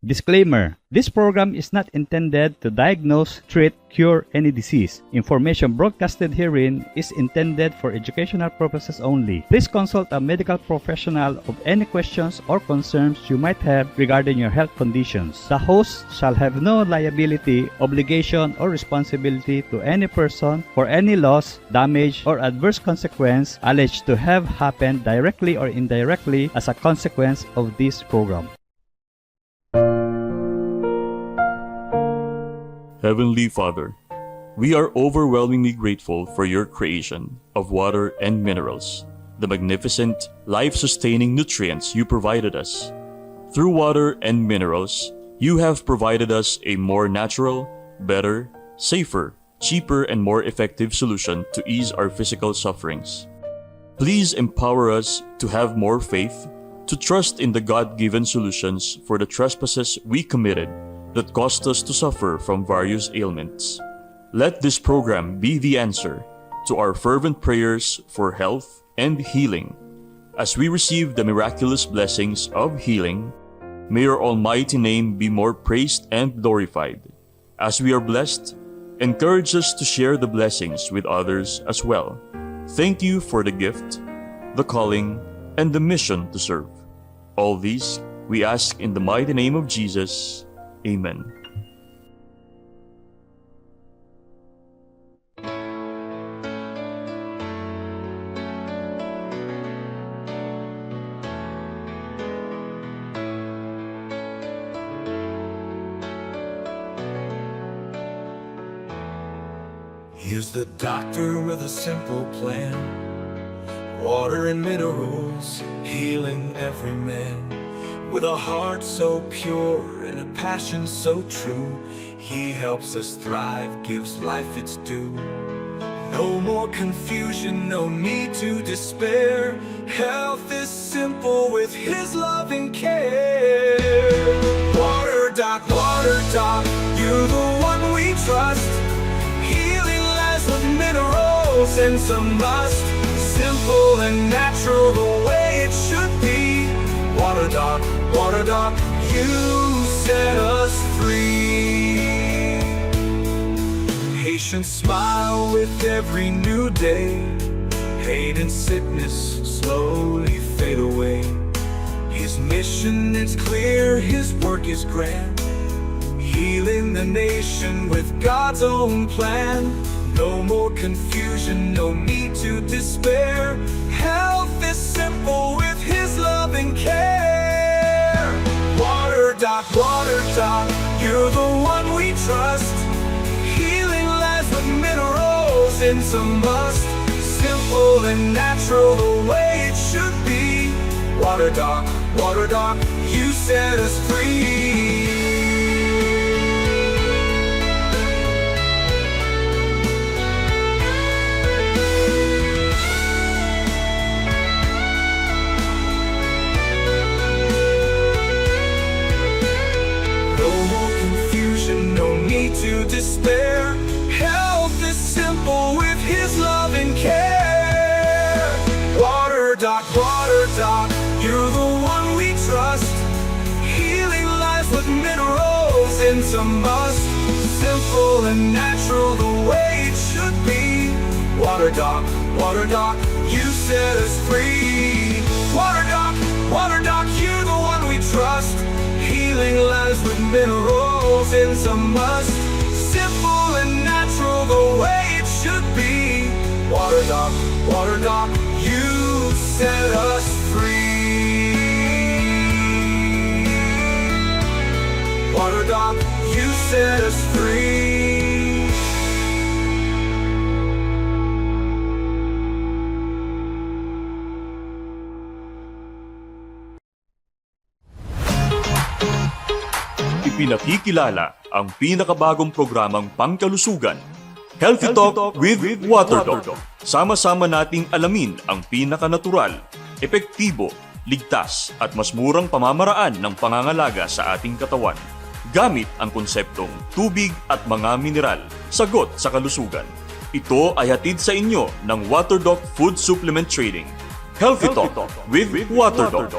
Disclaimer: This program is not intended to diagnose, treat, cure any disease. Information broadcasted herein is intended for educational purposes only. Please consult a medical professional of any questions or concerns you might have regarding your health conditions. The host shall have no liability, obligation, or responsibility to any person for any loss, damage, or adverse consequence alleged to have happened directly or indirectly as a consequence of this program. Heavenly Father, we are overwhelmingly grateful for your creation of water and minerals, the magnificent, life-sustaining nutrients you provided us. Through water and minerals, you have provided us a more natural, better, safer, cheaper, and more effective solution to ease our physical sufferings. Please empower us to have more faith, to trust in the God-given solutions for the trespasses we committed that caused us to suffer from various ailments. Let this program be the answer to our fervent prayers for health and healing. As we receive the miraculous blessings of healing, may your almighty name be more praised and glorified. As we are blessed, encourage us to share the blessings with others as well. Thank you for the gift, the calling, and the mission to serve. All these we ask in the mighty name of Jesus. Amen. Here's the doctor with a simple plan. Water and minerals, healing every man. With a heart so pure and a passion so true, he helps us thrive, gives life its due. No more confusion, no need to despair. Health is simple with his loving care. Water Doc, you're the one we trust. Healing lies with minerals and some must. Simple and natural the way it should be. Water Doc, you set us free. Patient smile with every new day. Pain and sickness slowly fade away. His mission is clear, his work is grand. Healing the nation with God's own plan. No more confusion, no need to despair. Health is simple with his loving care. Water Doc, you're the one we trust. Healing lies with minerals and some must. Simple and natural the way it should be. Water Doc, you set us free. To despair, health is simple with his love and care. Water Doc, you're the one we trust. Healing lies with minerals and some must. Simple and natural the way it should be. Water Doc, you set us free. Water Doc, you're the one we trust. Healing lies with minerals and some must. Simple and natural the way it should be. Water Doc, you set us free. Water Doc, you set us free. Pinakikilala ang pinakabagong programang pangkalusugan, Healthy Talk with Water Doc. Sama-sama nating alamin ang pinakanatural, epektibo, ligtas at mas murang pamamaraan ng pangangalaga sa ating katawan. Gamit ang konseptong tubig at mga mineral, sagot sa kalusugan. Ito ay hatid sa inyo ng Water Doc Food Supplement Trading. Healthy Talk with Water Doc.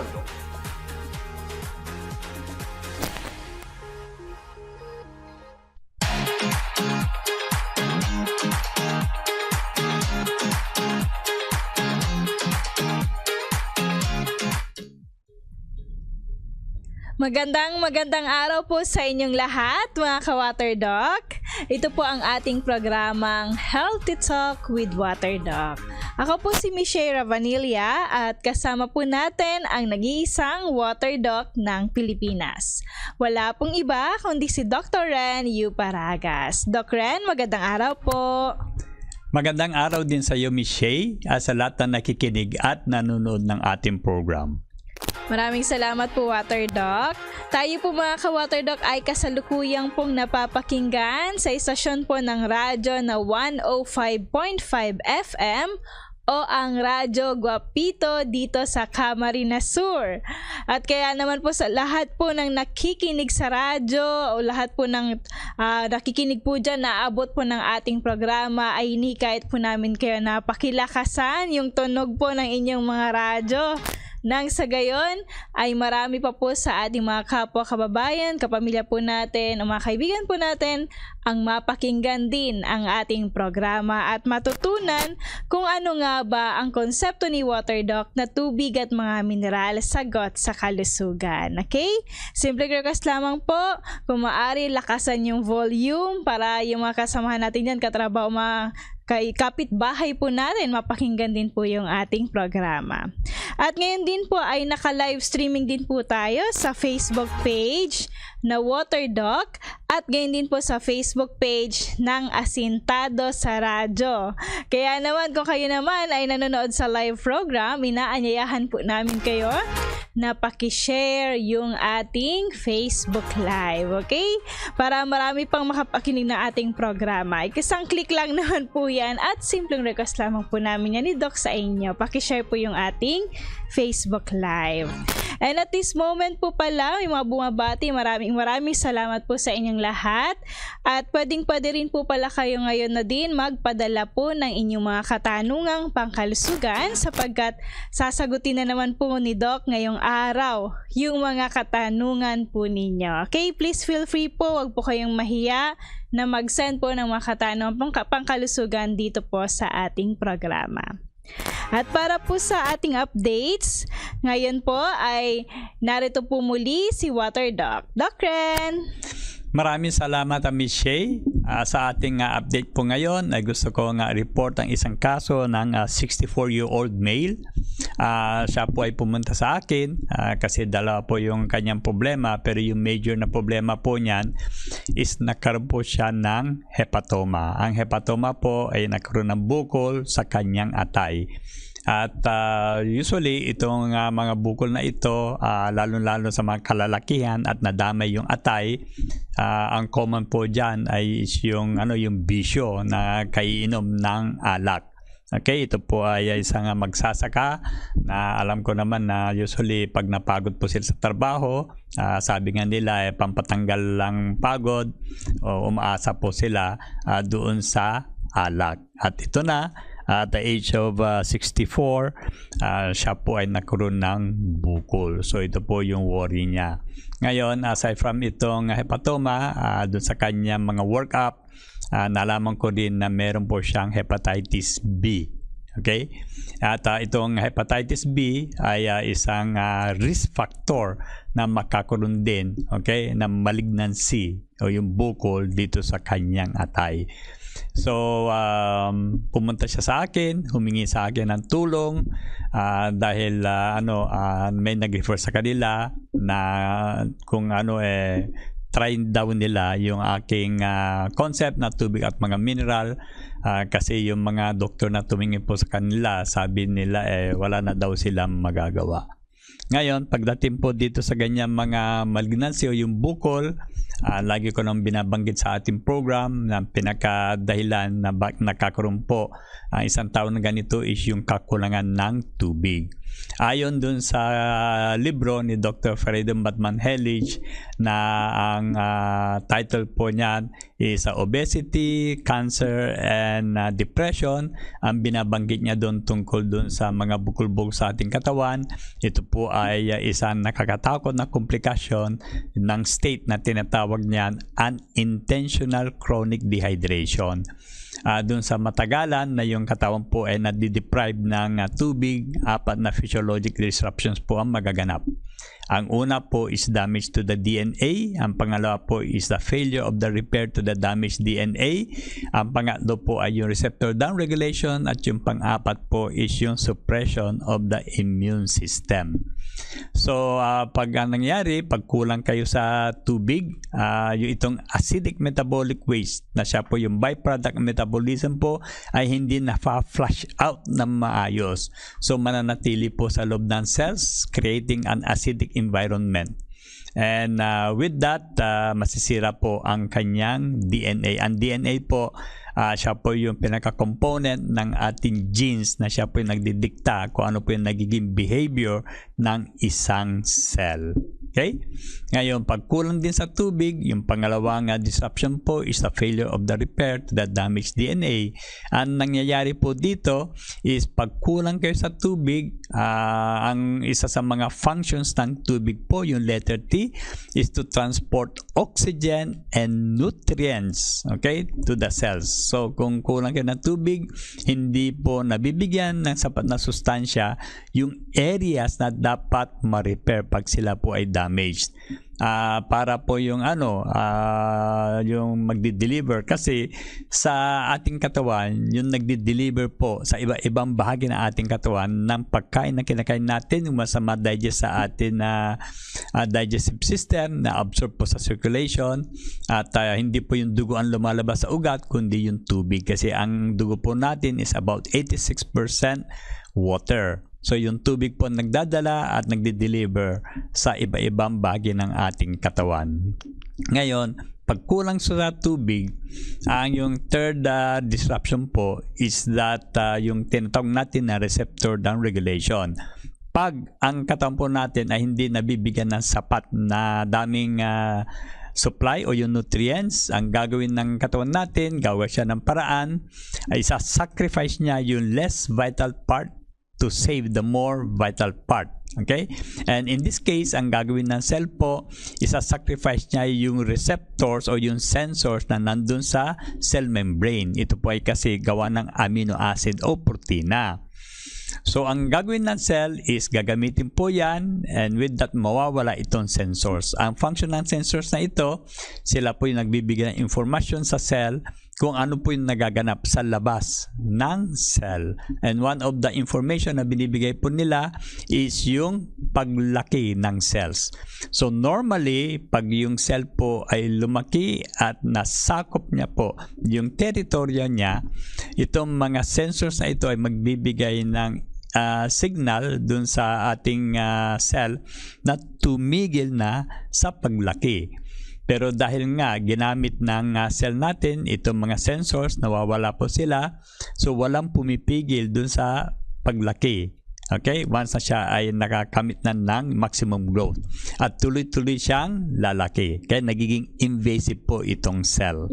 Magandang araw po sa inyong lahat, mga ka-Water Doc. Ito po ang ating programang Healthy Talk with Water Doc. Ako po si Michelle Ravanilla at kasama po natin ang nag-iisang Water Doc ng Pilipinas. Wala pong iba kundi si Dr. Ren U. Paragas. Doc Ren, magandang araw po. Magandang araw din sa iyo, Michelle, sa lahat na nakikinig at nanonood ng ating program. Maraming salamat po, Water Doc. Tayo po mga ka-Water Doc ay kasalukuyang pong napapakinggan sa istasyon po ng radyo na 105.5 FM o ang Radyo Guapito dito sa Camarines Sur. At kaya naman po sa lahat po ng nakikinig sa radyo o lahat po ng nakikinig po dyan na abot po ng ating programa ay hinikayat po namin kayo na pakilakasan yung tunog po ng inyong mga radyo. Nang sa gayon ay marami pa po sa ating mga kapwa kababayan, kapamilya po natin o mga kaibigan po natin ang mapakinggan din ang ating programa at matutunan kung ano nga ba ang konsepto ni Water Doc na tubig at mga mineral sagot sa kalusugan. Okay? Simple request lamang po, kung maaari lakasan yung volume para yung mga kasamahan natin dyan, katrabaho mga kay kapitbahay po natin, mapakinggan din po yung ating programa. At ngayon din po ay naka-live streaming din po tayo sa Facebook page na Water Doc at ngayon din po sa Facebook page ng Asintado sa Radyo. Kaya naman kung kayo naman ay nanonood sa live program, inaanyayahan po namin kayo na pakishare yung ating Facebook Live, okay? Para marami pang makapakinig ng ating programa. Isang click lang naman po yan at simpleng request lamang po namin yan ni Doc sa inyo. Pakishare po yung ating Facebook Live. And at this moment po pala, may mga bumabati, maraming salamat po sa inyong lahat. At pwede rin po pala kayo ngayon na din magpadala po ng inyong mga katanungang pangkalusugan sapagkat sasagutin na naman po ni Doc ngayong araw yung mga katanungan po ninyo. Okay, please feel free po, wag po kayong mahiya na mag-send po ng mga katanungang pangkalusugan dito po sa ating programa. At para po sa ating updates, ngayon po ay narito po muli si Water Doc. Doc Ren! Maraming salamat, Michelle. Sa ating update po ngayon, ay gusto ko report ang isang kaso ng 64-year-old male. Siya po ay pumunta sa akin kasi dalawa po yung kanyang problema, pero yung major na problema po niyan is nagkaroon po siya ng hepatoma. Ang hepatoma po ay nagkaroon ng bukol sa kanyang atay. At usually itong mga bukol na ito, lalo-lalo sa mga kalalakihan at nadamay yung atay, ang common po dyan ay yung bisyo na kaiinom ng alak. Okay, ito po ay isang magsasaka na alam ko naman na usually pag napagod po sila sa trabaho, sabi nga nila pampatanggal lang pagod o umaasa po sila doon sa alak. At ito na, at the age of 64, siya po ay nagkaroon ng bukol. So ito po yung worry niya. Ngayon, aside from itong hepatoma, doon sa kanyang mga workup, nalaman ko din na meron po siyang hepatitis B. Okay? At itong hepatitis B ay isang risk factor na makakaroon din, okay, ng malignancy o yung bukol dito sa kanyang atay. So, pumunta siya sa akin, humingi sa akin ng tulong dahil may nag-refer sa kanila na kung try daw nila yung aking concept na tubig at mga mineral kasi yung mga doktor na tumingin po sa kanila, sabi nila wala na daw silang magagawa. Ngayon, pagdating po dito sa ganyan mga malignancy o yung bukol, lagi ko nang binabanggit sa ating program na pinakadahilan na nakakaroon po ang isang tao na ganito is yung kakulangan ng tubig. Ayon dun sa libro ni Dr. Freedom Batman-Hellich na ang title po niyan is Obesity, Cancer, and Depression, ang binabanggit niya doon tungkol doon sa mga bukol-bukol sa ating katawan. Ito po ay isang nakakatakot na komplikasyon ng state na tinatawag niyan unintentional chronic dehydration. Doon sa matagalan na yung katawan po ay nadideprive ng tubig, apat na physiologic disruptions po ang magaganap. Ang una po is damage to the DNA. Ang pangalawa po is the failure of the repair to the damaged DNA. Ang pangatlo po ay yung receptor downregulation. At yung pang-apat po is yung suppression of the immune system. So, pag nangyari, pag kulang kayo sa tubig, yung itong acidic metabolic waste na siya po yung byproduct metabolism po ay hindi na-flush out ng maayos. So, mananatili po sa loob ng cells, creating an acidic environment. And with that, masisira po ang kanyang DNA. Ang DNA po, siya po yung pinaka-component ng ating genes na siya po yung nagdidikta kung ano po yung nagiging behavior ng isang cell. Okay? Ngayon, pag kulang din sa tubig, yung pangalawang disruption po is the failure of the repair to the damaged DNA. Ang nangyayari po dito is pag kulang kayo sa tubig, ang isa sa mga functions ng tubig po, yung letter T, is to transport oxygen and nutrients, okay, to the cells. So, kung kulang kayo ng tubig, hindi po nabibigyan ng sapat na sustansya yung areas na dapat ma-repair pag sila po ay damaged. Para po yung yung magdi-deliver, kasi sa ating katawan, yung nagdi-deliver po sa iba-ibang bahagi ng ating katawan ng pagkain na kinakain natin, yung masama digest sa atin na digestive system na absorb po sa circulation, at hindi po yung dugo ang lumalabas sa ugat kundi yung tubig, kasi ang dugo po natin is about 86% water. So, yung tubig po nagdadala at nagdi-deliver sa iba-ibang bahagi ng ating katawan. Ngayon, pag kulang sa tubig, ang yung third disruption po is that yung tinatawag natin na receptor downregulation. Pag ang katawan po natin ay hindi nabibigyan ng sapat na daming supply o yung nutrients, ang gagawin ng katawan natin, gawin siya ng paraan, ay sacrifice niya yung less vital part to save the more vital part. Okay? And in this case, ang gagawin ng cell po, isa-sacrifice niya yung receptors o yung sensors na nandun sa cell membrane. Ito po ay kasi gawa ng amino acid o protina. So, ang gagawin ng cell is gagamitin po yan, and with that, mawawala itong sensors. Ang function ng sensors na ito, sila po yung nagbibigay ng information sa cell kung ano po yung nagaganap sa labas ng cell. And one of the information na binibigay po nila is yung paglaki ng cells. So normally, pag yung cell po ay lumaki at nasakop niya po yung teritoryo niya, itong mga sensors na ito ay magbibigay ng signal dun sa ating cell na tumigil na sa paglaki. Pero dahil nga ginamit ng cell natin itong mga sensors, nawawala po sila. So walang pumipigil dun sa paglaki. Okay? Once na siya ay nakakamit na ng maximum growth. At tuloy-tuloy siyang lalaki. Kaya nagiging invasive po itong cell.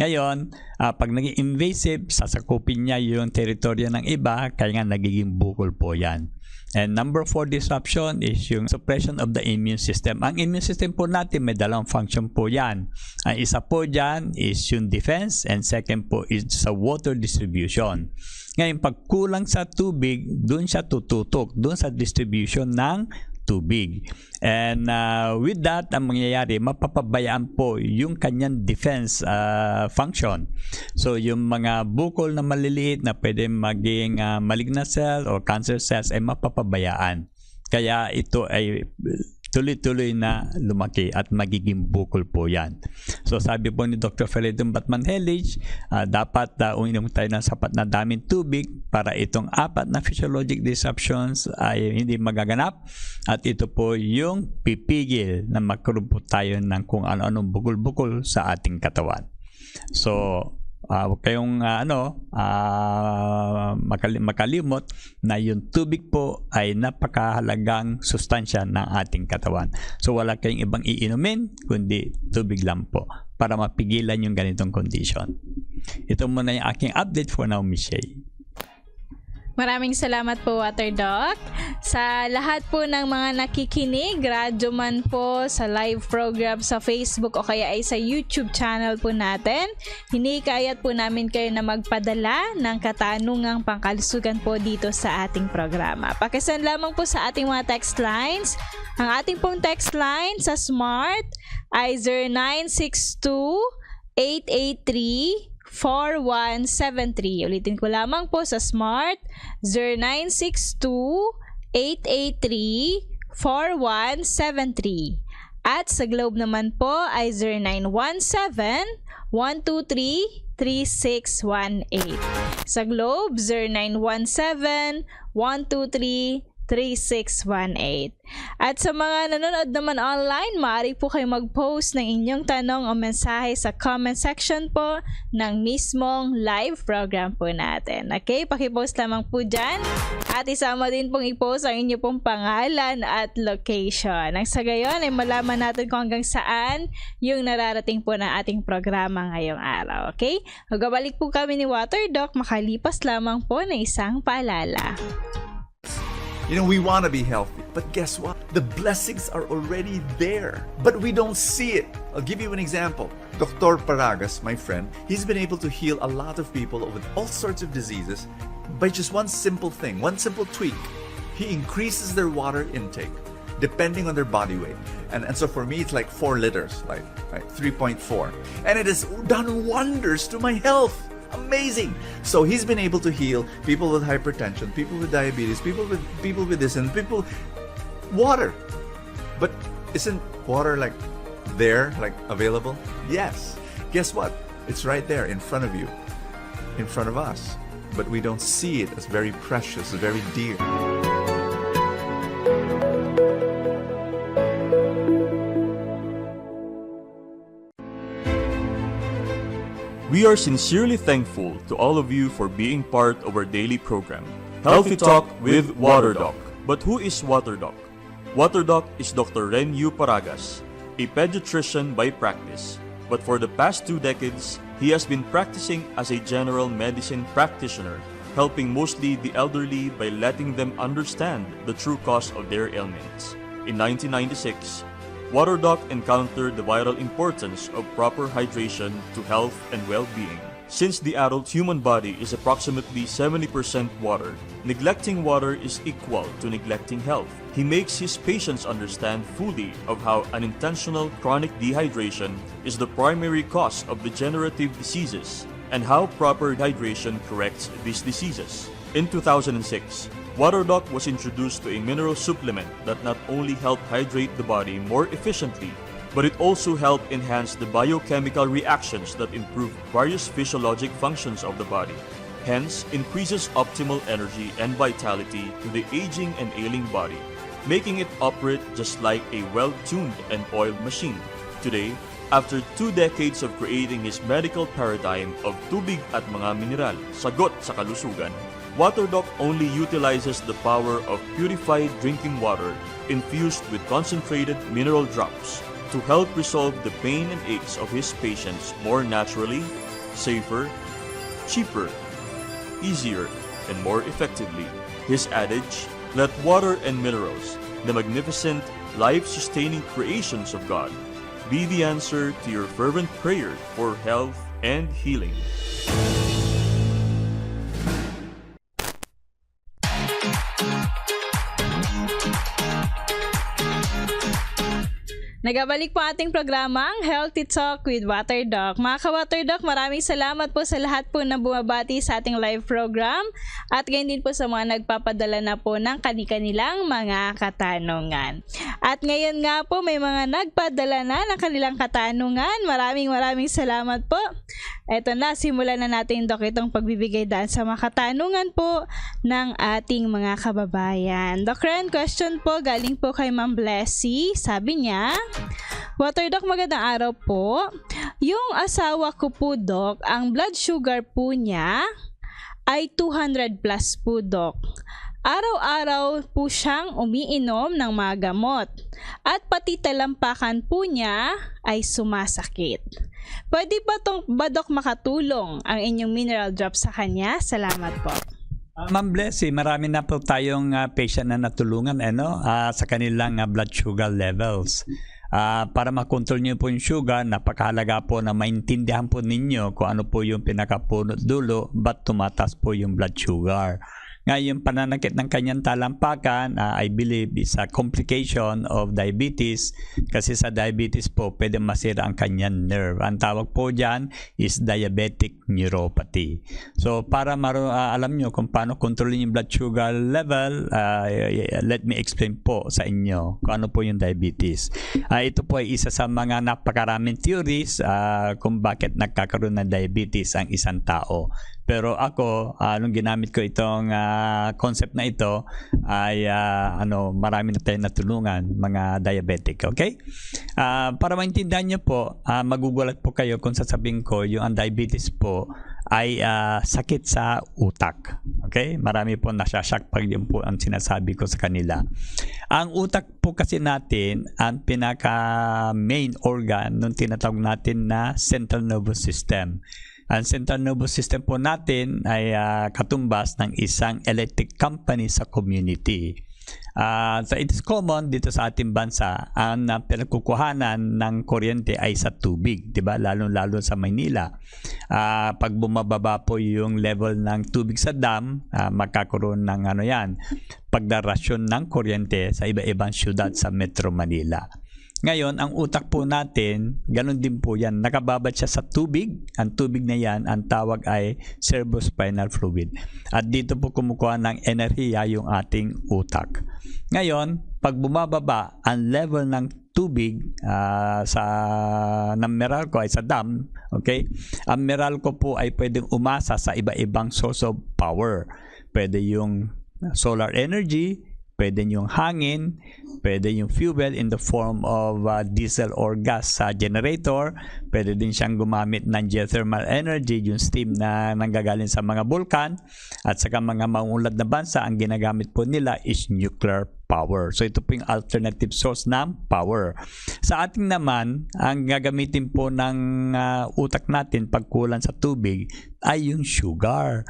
Ngayon, pag naging invasive, sasakupin niya yung teritoryo ng iba, kaya nga nagiging bukol po yan. And number 4 disruption is yung suppression of the immune system. Ang immune system po natin may dalawang function po yan. Ang isa po dyan is yung defense, and second po is sa water distribution. Ngayon, pag kulang sa tubig, dun siya tututok, dun sa distribution ng tubig. And with that, ang mangyayari, mapapabayaan po yung kanyang defense function. So, yung mga bukol na maliliit na pwede maging malignant cell or cancer cells ay mapapabayaan. Kaya ito ay tuloy-tuloy na lumaki at magiging bukol po yan. So sabi po ni Dr. Feridun Batman-Helij, dapat uminom tayo ng sapat na daming tubig para itong 4 na physiologic disruptions ay hindi magaganap, at ito po yung pipigil na magkaroon po tayo ng kung ano-anong bukol-bukol sa ating katawan. So huwag kayong makalimot na yung tubig po ay napakahalagang sustansya ng ating katawan. So wala kayong ibang iinumin kundi tubig lang po para mapigilan yung ganitong condition. Ito muna yung aking update for now, Miss Shay. Maraming salamat po, Water Doc. Sa lahat po ng mga nakikinig, radyo man po, sa live program sa Facebook o kaya ay sa YouTube channel po natin, hinikayat po namin kayo na magpadala ng katanungang pangkalusugan po dito sa ating programa. Pakisend lamang po sa ating mga text lines. Ang ating pong text line sa Smart ay 0962-883-4173. Ulitin ko lamang po sa Smart, 0962-883-4173. At sa Globe naman po ay 0917-123-3618. Sa Globe, 0917-123-3618. At sa mga nanonood naman online, maaari po kayo mag-post ng inyong tanong o mensahe sa comment section po ng mismong live program po natin. Okay, pakipost lamang po dyan. At isama din pong i-post ang inyong pong pangalan at location. Nang sa gayon ay malaman natin kung hanggang saan yung nararating po ng ating programa ngayong araw. Okay, magbabalik po kami ni Water Doc makalipas lamang po na isang paalala. You know, we want to be healthy, but guess what? The blessings are already there, but we don't see it. I'll give you an example. Dr. Paragas, my friend, he's been able to heal a lot of people with all sorts of diseases by just one simple thing, one simple tweak. He increases their water intake depending on their body weight. And so for me, it's like 4 liters, like 3.4. And it has done wonders to my health. Amazing. So he's been able to heal people with hypertension, people with diabetes, people with this and people water. But isn't water like there, like available? Yes. Guess what? It's right there in front of you, in front of us. But we don't see it as very precious, very dear. We are sincerely thankful to all of you for being part of our daily program, Healthy Talk with Water Doc. But who is Water Doc? Water Doc is Dr. Renyu Paragas, a pediatrician by practice. But for the past 2 decades, he has been practicing as a general medicine practitioner, helping mostly the elderly by letting them understand the true cause of their ailments. In 1996, Water Doc encountered the vital importance of proper hydration to health and well-being. Since the adult human body is approximately 70% water, neglecting water is equal to neglecting health. He makes his patients understand fully of how unintentional chronic dehydration is the primary cause of degenerative diseases and how proper hydration corrects these diseases. In 2006, Water Doc was introduced to a mineral supplement that not only helped hydrate the body more efficiently, but it also helped enhance the biochemical reactions that improve various physiologic functions of the body, hence increases optimal energy and vitality to the aging and ailing body, making it operate just like a well-tuned and oiled machine. Today, after 2 decades of creating his medical paradigm of tubig at mga mineral, sagot sa kalusugan, Water Doc only utilizes the power of purified drinking water infused with concentrated mineral drops to help resolve the pain and aches of his patients more naturally, safer, cheaper, easier, and more effectively. His adage, "Let water and minerals, the magnificent, life-sustaining creations of God, be the answer to your fervent prayer for health and healing." Nagabalik po ating programang Healthy Talk with Water Doc. Mga ka-Water Doc, maraming salamat po sa lahat po na bumabati sa ating live program at gayon din po sa mga nagpapadala na po ng kanilang mga katanungan. At ngayon nga po may mga nagpadala na ng kanilang katanungan. Maraming salamat po. Eto na, simulan na natin, Doc, itong pagbibigay daan sa mga katanungan po ng ating mga kababayan. Doc Ren, question po galing po kay Ma'am Blessy. Sabi niya, Water Doc, magandang araw po. Yung asawa ko po, Doc, ang blood sugar po niya ay 200 plus po, Doc. Araw-araw po siyang umiinom ng mga gamot at pati talampakan po niya ay sumasakit. Pwede ba Doc, makatulong ang inyong mineral drop sa kanya? Salamat po. Ma'am Blessy, marami na po tayong patient na natulungan sa kanilang blood sugar levels. Para makontrol niyo po yung sugar, napakahalaga po na maintindihan po ninyo kung ano po yung pinakapunot dulo ba't tumatas po yung blood sugar. Ngayon, pananakit ng kanyang talampakan, I believe is a complication of diabetes kasi sa diabetes po, pwede masira ang kanyang nerve. Ang tawag po dyan is diabetic neuropathy. So, para alam nyo kung paano kontrolin yung blood sugar level, let me explain po sa inyo kung ano po yung diabetes. Ito po ay isa sa mga napakaraming theories kung bakit nagkakaroon ng diabetes ang isang tao. Pero ako, nung ginamit ko itong concept na ito, ay marami na tayong natulungan, mga diabetic. Okay? Para maintindihan nyo po, magugulat po kayo kung sasabihin ko, yung diabetes po ay sakit sa utak. Okay? Marami po nasashock pag yun po ang sinasabi ko sa kanila. Ang utak po kasi natin, ang pinaka main organ nung tinatawag natin na central nervous system. Ang central nervous system po natin ay katumbas ng isang electric company sa community. So it is common dito sa ating bansa, ang pinagkukuhanan ng kuryente ay sa tubig, 'di ba? Lalo-lalo sa Maynila. Pag bumababa po yung level ng tubig sa dam, magkakaroon ng pagdarasyon ng kuryente sa iba-ibang syudad sa Metro Manila. Ngayon, ang utak po natin, ganun din po yan. Nakababad siya sa tubig. Ang tubig na yan, ang tawag ay cerebrospinal fluid. At dito po kumukuha ng enerhiya yung ating utak. Ngayon, pag bumababa ang level ng tubig ng Meralco ay sa dam, okay? Ang Meralco po ay pwedeng umasa sa iba-ibang source of power. Pwede yung solar energy, pwede yung hangin, pwede yung fuel in the form of diesel or gas sa generator, pwede din siyang gumamit ng geothermal energy, yung steam na nanggagaling sa mga bulkan, at saka mga maunlad na bansa, ang ginagamit po nila is nuclear power. So ito po yung alternative source ng power. Sa ating naman, ang gagamitin po ng utak natin pag kulang sa tubig ay yung sugar.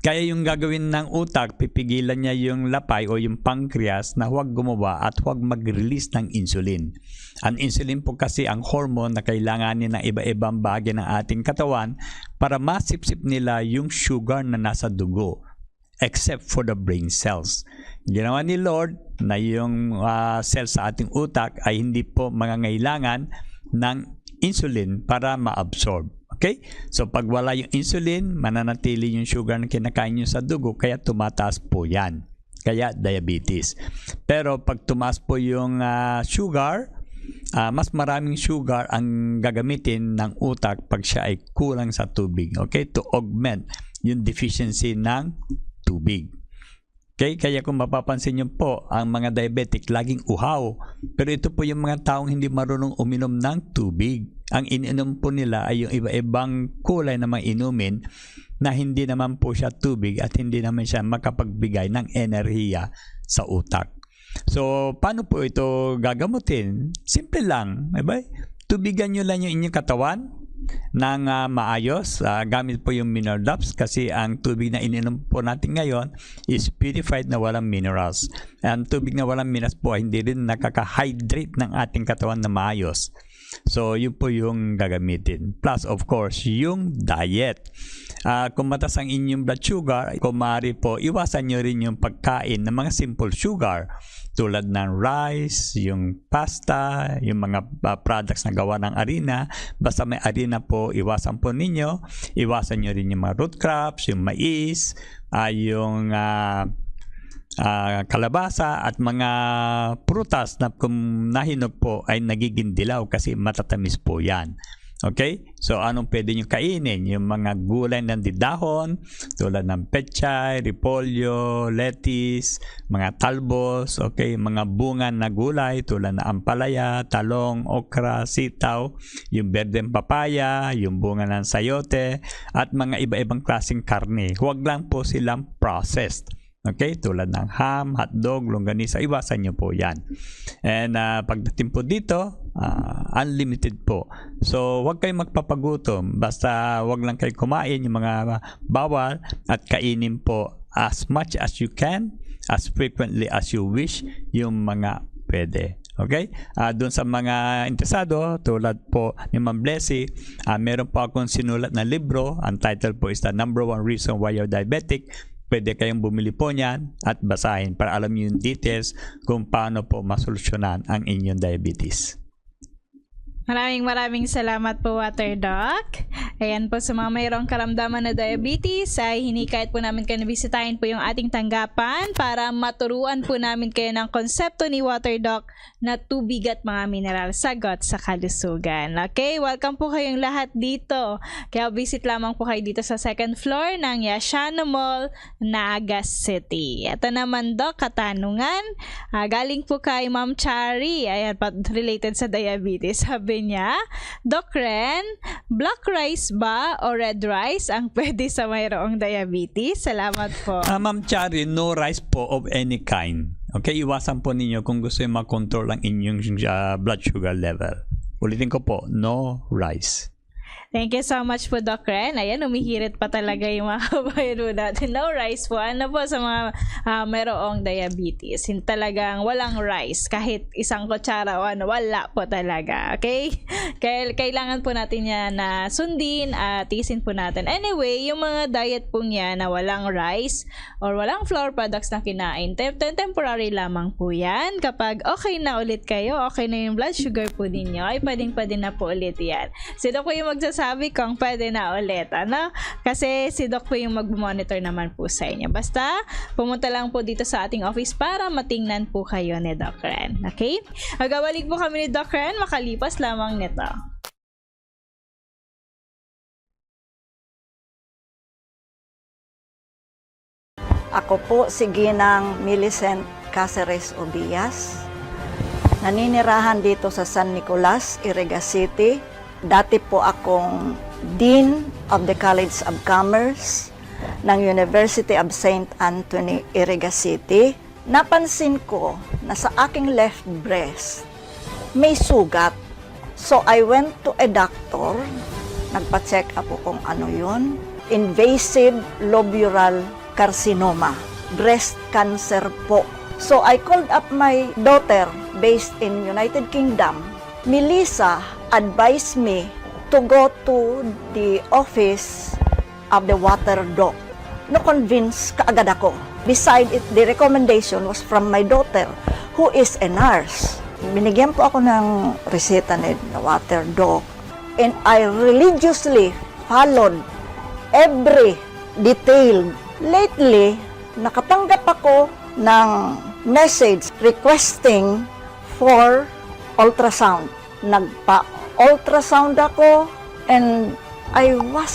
Kaya yung gagawin ng utak, pipigilan niya yung lapay o yung pancreas na huwag gumawa at huwag mag-release ng insulin. Ang insulin po kasi ang hormone na kailanganin ng iba-ibang bahagi ng ating katawan para masipsip nila yung sugar na nasa dugo, except for the brain cells. Ginawa ni Lord na yung cells sa ating utak ay hindi po mangangailangan ng insulin para ma-absorb. Okay? So, pag wala yung insulin, mananatili yung sugar na kinakain nyo sa dugo, kaya tumataas po yan. Kaya diabetes. Pero pag tumaas po yung sugar, mas maraming sugar ang gagamitin ng utak pag siya ay kulang sa tubig. Okay? To augment yung deficiency ng tubig. Okay? Kaya kung mapapansin nyo po, ang mga diabetic laging uhaw. Pero ito po yung mga taong hindi marunong uminom ng tubig. Ang ininom po nila ay yung iba-ibang kulay na mga inumin na hindi naman po siya tubig at hindi naman siya makapagbigay ng enerhiya sa utak. So, paano po ito gagamutin? Simple lang. Diba? Tubigan nyo lang yung inyong katawan ng maayos. Gamit po yung mineral drops kasi ang tubig na ininom po natin ngayon is purified na walang minerals. Ang tubig na walang minerals po hindi rin nakaka-hydrate ng ating katawan na maayos. So, yun po yung gagamitin. Plus, of course, yung diet. Kung mataas ang inyong blood sugar, kung maaari po, iwasan nyo rin yung pagkain ng mga simple sugar tulad ng rice, yung pasta, yung mga products na gawa ng harina. Basta may harina po, iwasan po ninyo. Iwasan nyo rin yung mga root crops, yung mais, yung kalabasa at mga prutas na kung nahinog po ay nagiging dilaw kasi matatamis po yan. Okay? So, anong pwede nyo kainin? Yung mga gulay ng didahon, tulad ng pechay, repolyo, lettuce, mga talbos, okay? Mga bunga na gulay, tulad ng ampalaya, talong, okra, sitaw, yung berdeng papaya, yung bunga ng sayote, at mga iba-ibang klaseng karne. Huwag lang po silang processed. Okay? Tulad ng ham, hotdog, longganisa, iwasan nyo po yan. And pagdating po dito, unlimited po. So, huwag kayong magpapagutom. Basta huwag lang kayo kumain yung mga bawal at kainin po as much as you can, as frequently as you wish, yung mga pwede. Okay? Doon sa mga interesado, tulad po ni Ma'am Blessy, meron po akong sinulat na libro. Ang title po is The Number 1 Reason Why You're Diabetic. Pwede kayong bumili po niyan at basahin para alam niyo yung details kung paano po masolusyonan ang inyong diabetes. Maraming salamat po, Water Doc. Ayan po, sa mga mayroong karamdaman na diabetes, ay hinikayat po namin kayo na bisitahin po yung ating tanggapan para maturuan po namin kayo ng konsepto ni Water Doc na tubig at mga mineral, sagot sa kalusugan. Okay, welcome po kayong lahat dito. Kaya visit lamang po kayo dito sa second floor ng Yashano Mall, Naga City. Ito naman, Doc, katanungan. Galing po kay Ma'am Chari. Ayan, related sa diabetes. Sabi niya, Doc Ren, black rice ba o red rice ang pwede sa mayroong diabetes? Salamat po. Ma'am Chari, no rice po of any kind. Okay, iwasan po ninyo kung gusto yung makontrol ang inyong blood sugar level. Ulitin ko po, no rice. Thank you so much po, Doc Ren. Ayan, umihirit pa talaga yung mga kabayan natin. No rice po. Ano po sa mga mayroong diabetes? Talagang walang rice. Kahit isang kutsara o ano, wala po talaga. Okay? Kailangan po natin yan na sundin at tiisin po natin. Anyway, yung mga diet po yan na walang rice or walang flour products na kinain, temporary lamang po yan. Kapag okay na ulit kayo, okay na yung blood sugar po ninyo, ay pwede na po ulit yan. Si Doc po yung magsasabi kung pwede na ulit, ano? Kasi si Doc po yung mag-monitor naman po sa inyo. Basta, pumunta lang po dito sa ating office para matingnan po kayo ni Doc Ren. Okay? Magabalik po kami ni Doc Ren, makalipas lamang nito. Ako po si Ginang Millicent Caceres Obias. Naninirahan dito sa San Nicolas, Iriga City. Dati po akong Dean of the College of Commerce ng University of St. Anthony, Iriga City. Napansin ko na sa aking left breast may sugat. So I went to a doctor. Nagpa-check up po kung ano yun. Invasive lobular carcinoma. Breast cancer po. So I called up my daughter based in United Kingdom. Melissa advised me to go to the office of the Water Doc. No-convince kaagad ako. Beside it, the recommendation was from my daughter, who is a nurse. Binigyan po ako ng reseta ni Water Doc. And I religiously followed every detail. Lately, nakatanggap ako ng message requesting for ultrasound. Nagpa-ultrasound ako and I was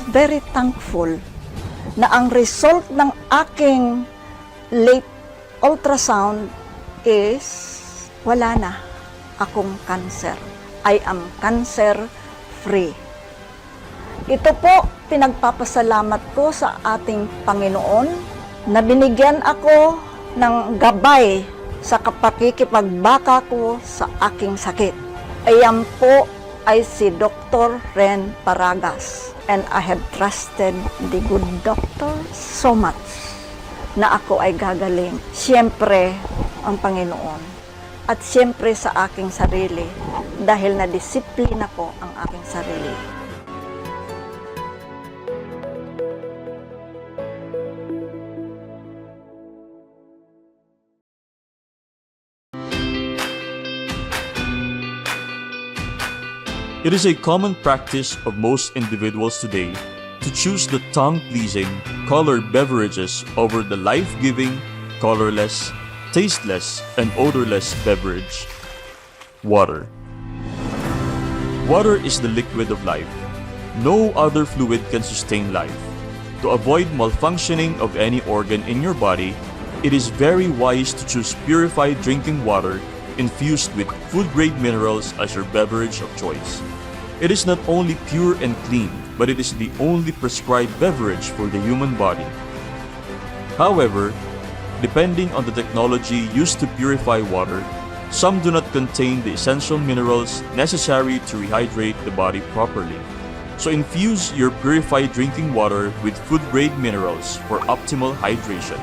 very thankful na ang result ng aking late ultrasound is wala na akong cancer. I am cancer-free. Ito po, pinagpapasalamat ko sa ating Panginoon na binigyan ako ng gabay sa pakikipagbaka ko sa aking sakit. Ayan po ay si Dr. Ren Paragas. And I have trusted the good doctor so much na ako ay gagaling. Siyempre, ang Panginoon. At siyempre sa aking sarili dahil na-disiplina ko ang aking sarili. It is a common practice of most individuals today to choose the tongue-pleasing, colored beverages over the life-giving, colorless, tasteless, and odorless beverage. Water. Water is the liquid of life. No other fluid can sustain life. To avoid malfunctioning of any organ in your body, it is very wise to choose purified drinking water infused with food-grade minerals as your beverage of choice. It is not only pure and clean, but it is the only prescribed beverage for the human body. However, depending on the technology used to purify water, some do not contain the essential minerals necessary to rehydrate the body properly. So infuse your purified drinking water with food-grade minerals for optimal hydration.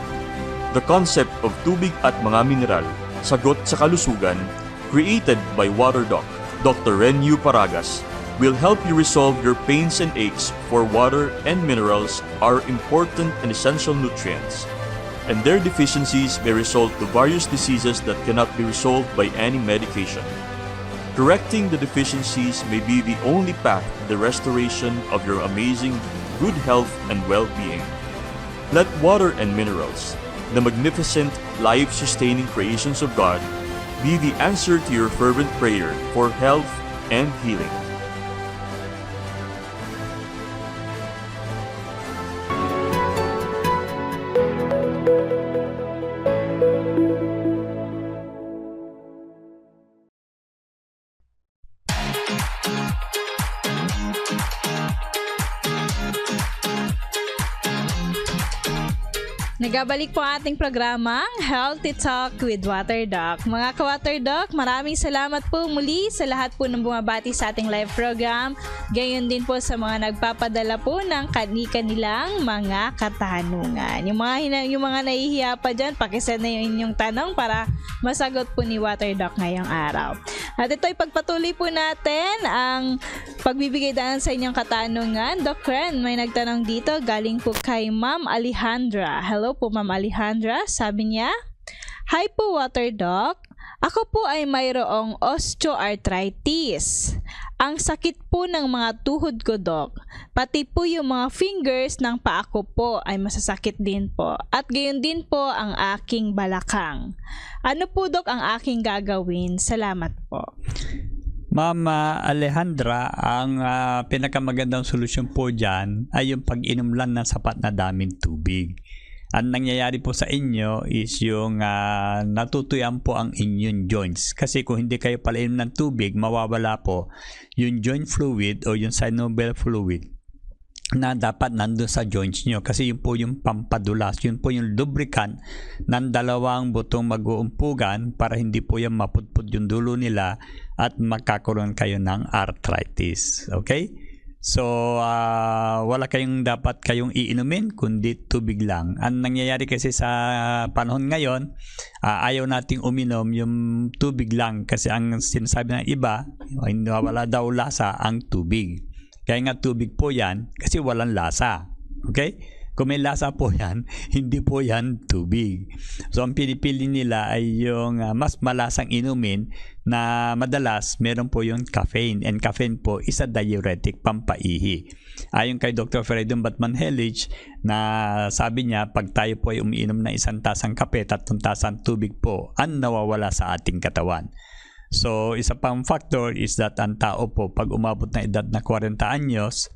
The concept of tubig at mga mineral, sagot sa kalusugan, created by WaterDoc, Dr. Renu Paragas, will help you resolve your pains and aches, for water and minerals are important and essential nutrients, and their deficiencies may result to various diseases that cannot be resolved by any medication. Correcting the deficiencies may be the only path to the restoration of your amazing good health and well-being. Let water and minerals, the magnificent, life-sustaining creations of God, be the answer to your fervent prayer for health and healing. Nagabalik po ang ating programang Healthy Talk with WaterDoc. Mga ka-WaterDoc, maraming salamat po muli sa lahat po ng bumabati sa ating live program. Gayon din po sa mga nagpapadala po ng kanilang mga katanungan. Yung mga nahihiya pa dyan, pakisend na yung inyong tanong para masagot po ni WaterDoc ngayong araw. At ito'y pagpatuloy po natin ang pagbibigay daan sa inyong katanungan. Doc Ren, may nagtanong dito galing po kay Ma'am Alejandra. Hello po Ma'am Alejandra, sabi niya, "Hi po WaterDoc, ako po ay mayroong osteoarthritis. Ang sakit po ng mga tuhod ko, Doc. Pati po yung mga fingers ng paa ko po ay masasakit din po. At gayon din po ang aking balakang. Ano po, Doc, ang aking gagawin? Salamat po." Ma'am Alejandra, ang pinakamagandang solusyon po dyan ay yung pag-inom lang ng sapat na daming tubig. Ang nangyayari po sa inyo is yung natutuyan po ang inyong joints. Kasi kung hindi kayo palainom ng tubig, mawawala po yung joint fluid o yung synovial fluid na dapat nandun sa joints nyo. Kasi yun po yung pampadulas, yun po yung lubricant ng dalawang butong mag-uumpugan para hindi po yung mapudpud yung dulo nila at magkakaroon kayo ng arthritis. Okay? So, wala kayong dapat kayong iinumin kundi tubig lang. Ang nangyayari kasi sa panahon ngayon, ayaw nating uminom yung tubig lang kasi ang sinasabi ng iba, wala daw lasa ang tubig. Kaya nga tubig po yan kasi walang lasa. Okay? Kung may lasa po yan, hindi po yan tubig. So, ang pinipili nila ay yung mas malasang inumin na madalas meron po yung caffeine. And caffeine po is a diuretic, pampaihi. Ayon kay Dr. Freedom Batman-Hellich na sabi niya, pag tayo po ay umiinom ng 1 tasang kape, 3 tasang tubig po, ang nawawala sa ating katawan. So, isa pang factor is that ang tao po, pag umabot na edad na 40 anyos,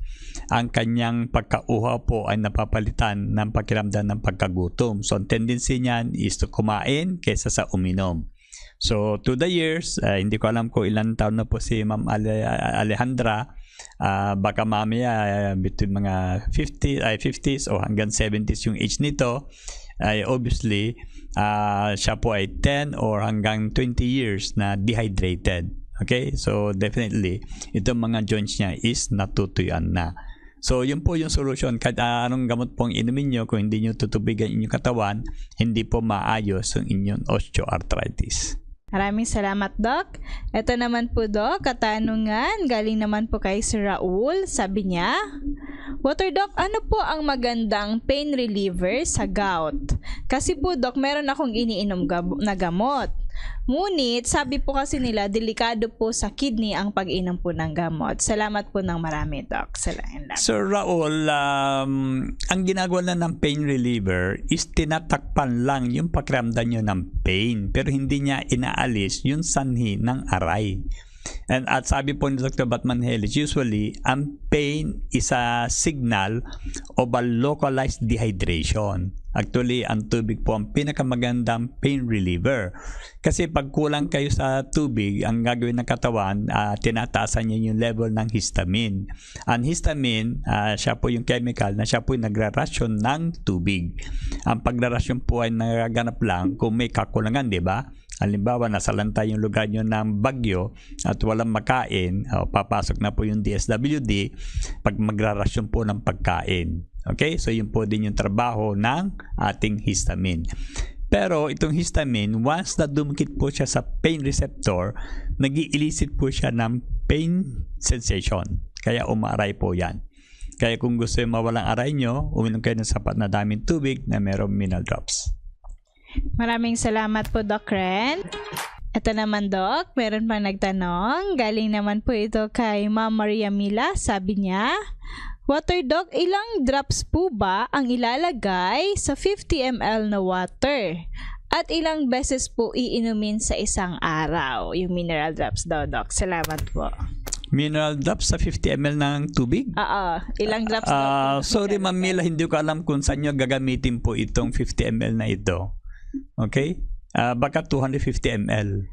ang kanyang pagkauhaw po ay napapalitan ng pakiramdam ng pagkagutom. So, ang tendency niyan is to kumain kaysa sa uminom. So, to the years, hindi ko alam kung ilang taon na po si Ma'am Alejandra, baka mamaya between mga 50s o hanggang 70s yung age nito, ay obviously siya po ay 10 or hanggang 20 years na dehydrated. Okay? So definitely itong mga joints niya is natutuyuan na. So yun po yung solution. Kahit anong gamot pong inumin nyo, kung hindi nyo tutubigan inyong katawan, hindi po maayos yung inyong osteoarthritis. Maraming salamat, Doc. Ito naman po, Doc, katanungan. Galing naman po kay Sir Raul. Sabi niya, WaterDoc, ano po ang magandang pain reliever sa gout? Kasi po, Doc, meron akong iniinom na gamot. Ngunit, sabi po kasi nila, delikado po sa kidney ang pag-inom po ng gamot. Salamat po ng marami, Doc. Salamat. Sir Raul, ang ginagawa na ng pain reliever is tinatakpan lang yung pakiramdam nyo ng pain, pero hindi niya inaalis yung sanhi ng aray. At sabi po ni Dr. Batman-Hellich, usually, ang pain is a signal of a localized dehydration. Actually, ang tubig po ang pinakamagandang pain reliever. Kasi pag kulang kayo sa tubig, ang gagawin ng katawan, tinataasan niya yung level ng histamine. Ang histamine, siya po yung chemical na siya po yung nagrarasyon ng tubig. Ang pagrarasyon po ay nagaganap lang kung may kakulangan, di ba? Halimbawa, nasalanta yung lugar nyo ng bagyo at walang makain, papasok na po yung DSWD pag magrarasyon po ng pagkain. Okay? So, yun po din yung trabaho ng ating histamine. Pero, itong histamine, once na dumikit po siya sa pain receptor, nag-i-elicit po siya ng pain sensation. Kaya, umaaray po yan. Kaya, kung gusto yung mawalang aray nyo, uminom kayo ng sapat na daming tubig na mayroong mineral drops. Maraming salamat po, Doc Ren. Ito naman, Doc, meron pang nagtanong. Galing naman po ito kay Ma'am Maria Mila. Sabi niya, Water Doc, ilang drops po ba ang ilalagay sa 50 ml na water? At ilang beses po iinumin sa isang araw? Yung mineral drops daw, Doc. Salamat po. Mineral drops sa 50 ml ng tubig? Ilang drops daw po? Sorry, Ma'am Mila, hindi ko alam kung saan nyo gagamitin po itong 50 ml na ito. Okay? Baka 250 ml.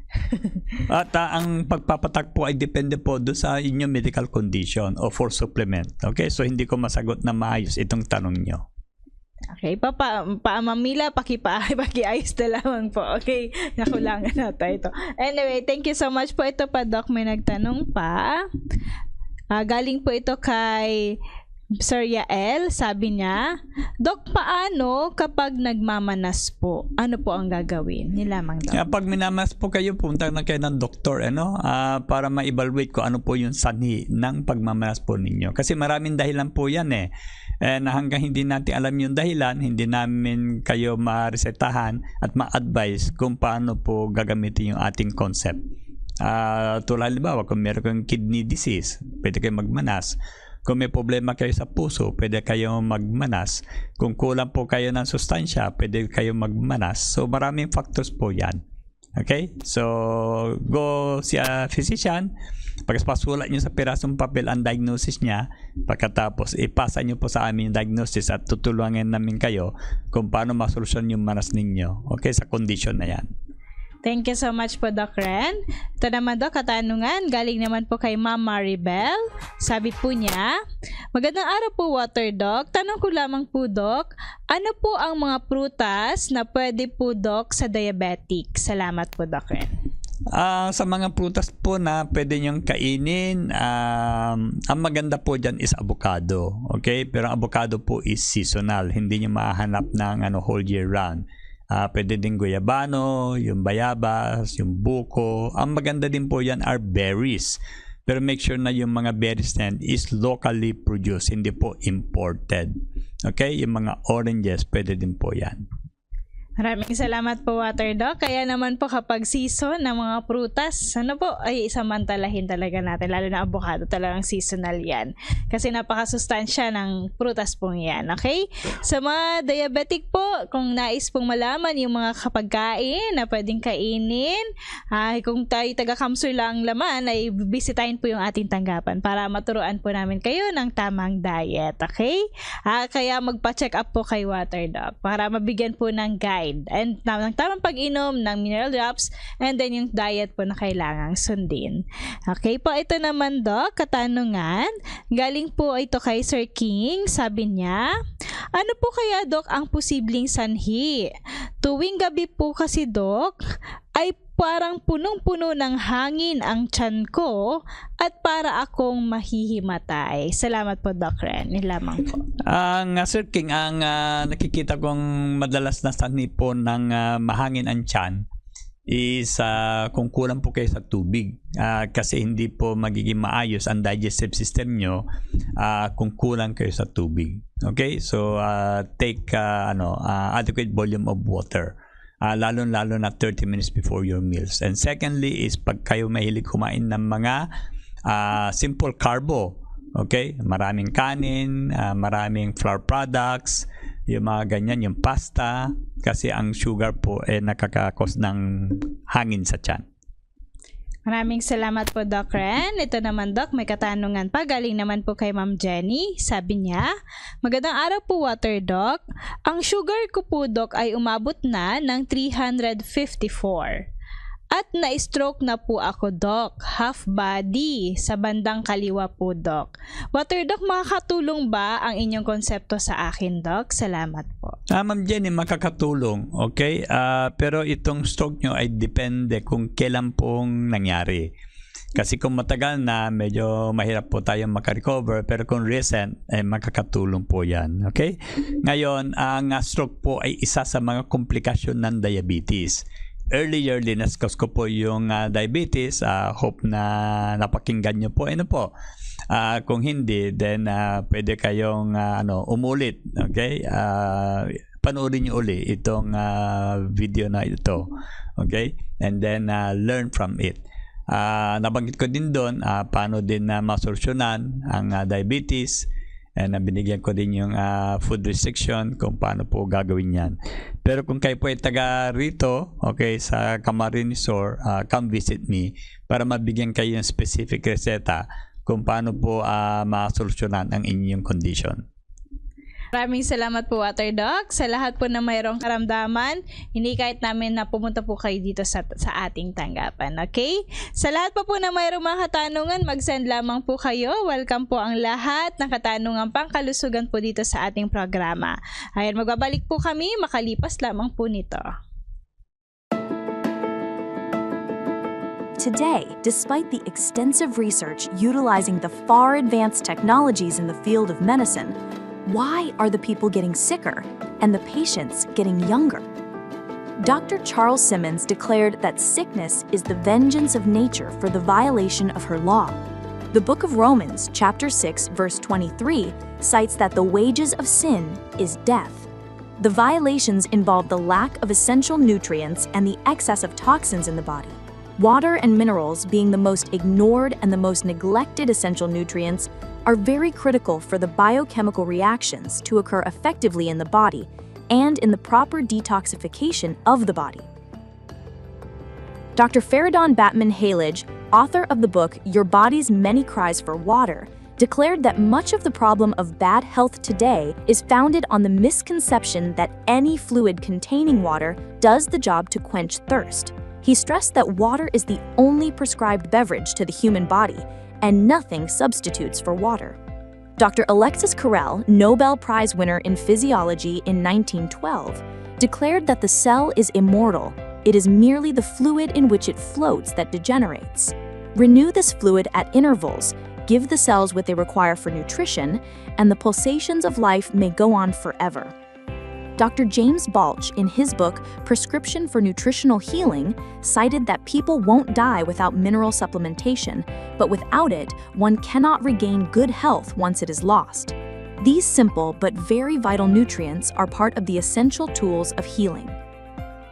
At ang pagpapatak po ay depende po doon sa inyong medical condition o for supplement. Okay? So, hindi ko masagot na maayos itong tanong nyo. Okay, Mamila, paki-ayos na lamang po. Okay, nakulangan natin ito. Anyway, thank you so much po. Ito pa, Doc, may nagtanong pa. Galing po ito kay Sir Yael. Sabi niya, Doc, paano kapag nagmamanas po? Ano po ang gagawin? Nilamang, Doc. Pag minamanas po kayo, punta na kayo ng doktor para ma-evaluate ko ano po yung sanhi ng pagmamanas po ninyo. Kasi maraming dahilan po yan na hanggang hindi natin alam yung dahilan, hindi namin kayo ma-resetahan at ma-advise kung paano po gagamitin yung ating concept. Tulad halimbawa, kung meron kayong kidney disease, pwede kayo magmanas. Kung may problema kayo sa puso, pwede kayo magmanas. Kung kulang po kayo ng sustansya, pwede kayo magmanas. So, maraming factors po yan. Okay? So, go si physician. Pagpasulat nyo sa pirasong papel ang diagnosis niya, pagkatapos ipasa nyo po sa amin yung diagnosis at tutulungan namin kayo kung paano masolusyon yung manas ninyo. Okay? Sa condition na yan. Thank you so much po, Doc Ren. Ito naman, Doc, katanungan. Galing naman po kay Ma'am Maribel. Sabi po niya, magandang araw po, Water Doc. Tanong ko lamang po, Doc, ano po ang mga prutas na pwede po, Doc, sa diabetic? Salamat po, Doc Ren. Sa mga prutas po na pwede nyong kainin, ang maganda po dyan is avocado. Okay? Pero ang avocado po is seasonal. Hindi nyo mahanap ng whole year round. Pwede din guyabano, yung bayabas, yung buko. Ang maganda din po yan are berries. Pero make sure na yung mga berries na yan is locally produced, hindi po imported. Okay? Yung mga oranges, pwede din po yan. Maraming salamat po, Water Doc. Kaya naman po kapag season ng mga prutas, ay isamantalahin talaga natin. Lalo na avocado, talagang seasonal yan. Kasi napakasustansya ng prutas pong yan. Okay? Sa mga diabetic po, kung nais pong malaman yung mga kapagkain na pwedeng kainin, kung tayo taga-Kamsoy lang laman, ay bisitahin po yung ating tanggapan para maturuan po namin kayo ng tamang diet. Okay? Kaya magpa-check up po kay Water Doc para mabigyan po ng guide and ng tamang pag-inom ng mineral drops and then yung diet po na kailangang sundin. Okay po, ito naman, Doc, katanungan. Galing po ito kay Sir King. Sabi niya, ano po kaya, Doc, ang posibleng sanhi? Tuwing gabi po kasi, Doc, ay parang punong-puno ng hangin ang tiyan ko at para akong mahihimatay. Salamat po, Doc Ren. Yun lamang po. Sir King, ang nakikita kong madalas na sanhi po ng mahangin ang tiyan is kung kulang po kayo sa tubig. Kasi hindi po magiging maayos ang digestive system nyo kung kulang kayo sa tubig. Okay? So, take adequate volume of water. Lalo-lalo na 30 minutes before your meals. And secondly is pag kayo mahilig kumain ng mga simple carbo, okay? Maraming kanin, maraming flour products, yung mga ganyan, yung pasta, kasi ang sugar po nakakakos ng hangin sa tiyan. Maraming salamat po, Doc Ren. Ito naman, Doc, may katanungan pa. Galing naman po kay Ma'am Jenny. Sabi niya, magandang araw po, Water Doc. Ang sugar ko po, Doc, ay umabot na ng 354. At na-stroke na po ako, Doc. Half body sa bandang kaliwa po, Doc. Water Doc, makakatulong ba ang inyong konsepto sa akin, Doc? Salamat po. Ma'am Jenny, makakatulong. Okay? Pero itong stroke nyo ay depende kung kailan pong nangyari. Kasi kung matagal na, medyo mahirap po tayong makarecover. Pero kung recent, makakatulong po yan. Okay? Ngayon, ang stroke po ay isa sa mga komplikasyon ng diabetes. Earlier, dinascuss ko po yung diabetes. Hope na napakinggan nyo po. Ano po? Kung hindi, then pwede kayong umulit. Okay? Panoorin nyo uli itong video na ito. Okay? And then learn from it. Nabanggit ko din doon paano din masolusyonan ang diabetes. And binigyan ko din yung food restriction kung paano po gagawin yan. Pero kung kayo po ay taga rito, okay, sa Camarines Sur, come visit me para mabigyan kayo ng specific reseta kung paano po masolusyonan ang inyong condition. Maraming salamat po, Water Doc. Sa lahat po na mayroong karamdaman, hindi kahit namin na pumunta po kayo dito sa ating tanggapan. Okay? Sa lahat po na mayroong mga katanungan, mag-send lamang po kayo. Welcome po ang lahat ng katanungan pangkalusugan po dito sa ating programa. Ayan, magbabalik po kami, makalipas lamang po nito. Today, despite the extensive research utilizing the far advanced technologies in the field of medicine, why are the people getting sicker and the patients getting younger? Dr. Charles Simmons declared that sickness is the vengeance of nature for the violation of her law. The book of Romans, chapter 6, verse 23, cites that the wages of sin is death. The violations involve the lack of essential nutrients and the excess of toxins in the body. Water and minerals, being the most ignored and the most neglected essential nutrients, are very critical for the biochemical reactions to occur effectively in the body and in the proper detoxification of the body. Dr. Faridon Batman Halage, author of the book Your Body's Many Cries for Water, declared that much of the problem of bad health today is founded on the misconception that any fluid containing water does the job to quench thirst. He stressed that water is the only prescribed beverage to the human body, and nothing substitutes for water. Dr. Alexis Carrel, Nobel Prize winner in physiology in 1912, declared that the cell is immortal. It is merely the fluid in which it floats that degenerates. Renew this fluid at intervals, give the cells what they require for nutrition, and the pulsations of life may go on forever. Dr. James Balch, in his book Prescription for Nutritional Healing, cited that people won't die without mineral supplementation, but without it, one cannot regain good health once it is lost. These simple but very vital nutrients are part of the essential tools of healing.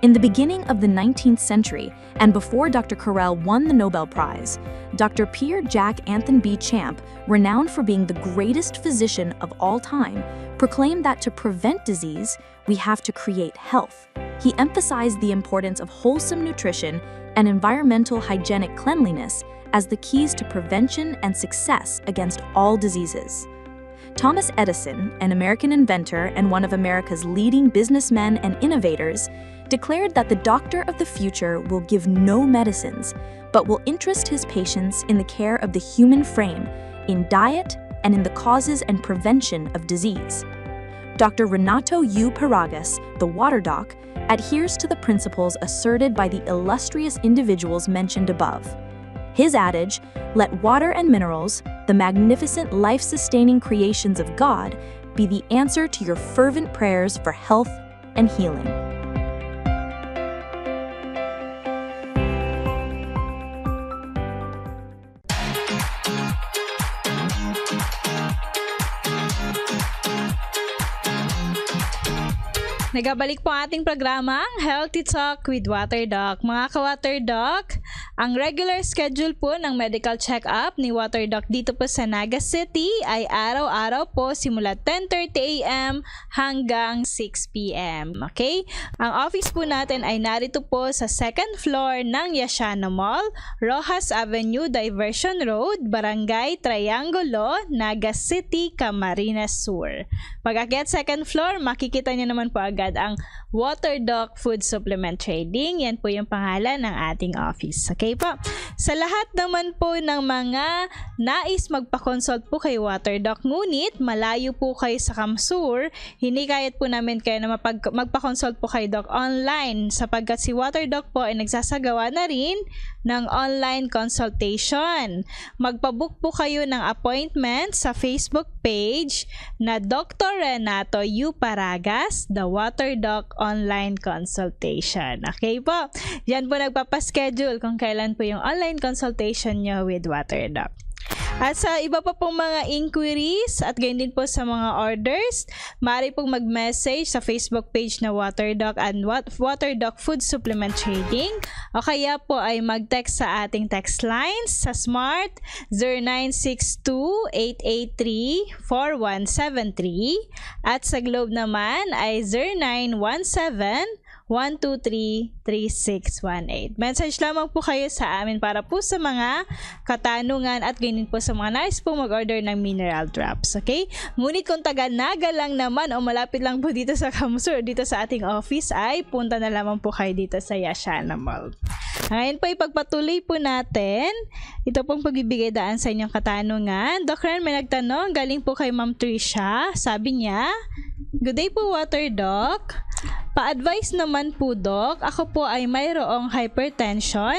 In the beginning of the 19th century, and before Dr. Carrel won the Nobel Prize, Dr. Pierre Jacques Anthony B. Champ, renowned for being the greatest physician of all time, proclaimed that to prevent disease, we have to create health. He emphasized the importance of wholesome nutrition and environmental hygienic cleanliness as the keys to prevention and success against all diseases. Thomas Edison, an American inventor and one of America's leading businessmen and innovators, declared that the doctor of the future will give no medicines, but will interest his patients in the care of the human frame, in diet, and in the causes and prevention of disease. Dr. Renato U. Paragas, the water doc, adheres to the principles asserted by the illustrious individuals mentioned above. His adage, "Let water and minerals, the magnificent life-sustaining creations of God, be the answer to your fervent prayers for health and healing." Nagabalik po ang ating programang Healthy Talk with Water Doc. Mga ka-Water Doc, ang regular schedule po ng medical check-up ni Water Doc dito po sa Naga City ay araw-araw po simula 10:30 a.m. hanggang 6 p.m. Okay? Ang office po natin ay narito po sa second floor ng Yashana Mall, Rojas Avenue, Diversion Road, Barangay Triangulo, Naga City, Camarines Sur. Pag-akyat second floor, makikita niyo naman po agad ang Water Doc Food Supplement Trading. Yan po yung pangalan ng ating office. Okay po? Sa lahat naman po ng mga nais magpa-consult po kay Water Doc, ngunit malayo po kayo sa Kamsur, hinikayat po namin kayo na magpa-consult po kay Doc online sapagkat si Water Doc po ay nagsasagawa na rin ng online consultation. Magpabook po kayo ng appointment sa Facebook page na Dr. Renato U. Paragas, The Water Doc Online Consultation. Okay po? Yan po nagpapaschedule kung kailan po yung online consultation nyo with Water Doc. At sa iba pa pong mga inquiries at gayon din po sa mga orders, maaari pong mag-message sa Facebook page na Water Doc and Water Doc Food Supplement Trading o kaya po ay mag-text sa ating text lines sa Smart 0962-883-4173 at sa Globe naman ay 0917-123-3618. Message lamang po kayo sa amin para po sa mga katanungan at ganyan po sa mga nais po mag-order ng mineral drops. Okay? Ngunit kung taga-Naga lang naman o malapit lang po dito sa Kamsur, dito sa ating office, ay punta na lamang po kayo dito sa Yashana Mall. Ngayon po ipagpatuloy po natin ito pong pagbibigay daan sa inyong katanungan. Doc Ren, may nagtanong, galing po kay Ma'am Trisha. Sabi niya, "Good day po, Water Doc. Pa-advise naman po, Doc, ako po ay mayroong hypertension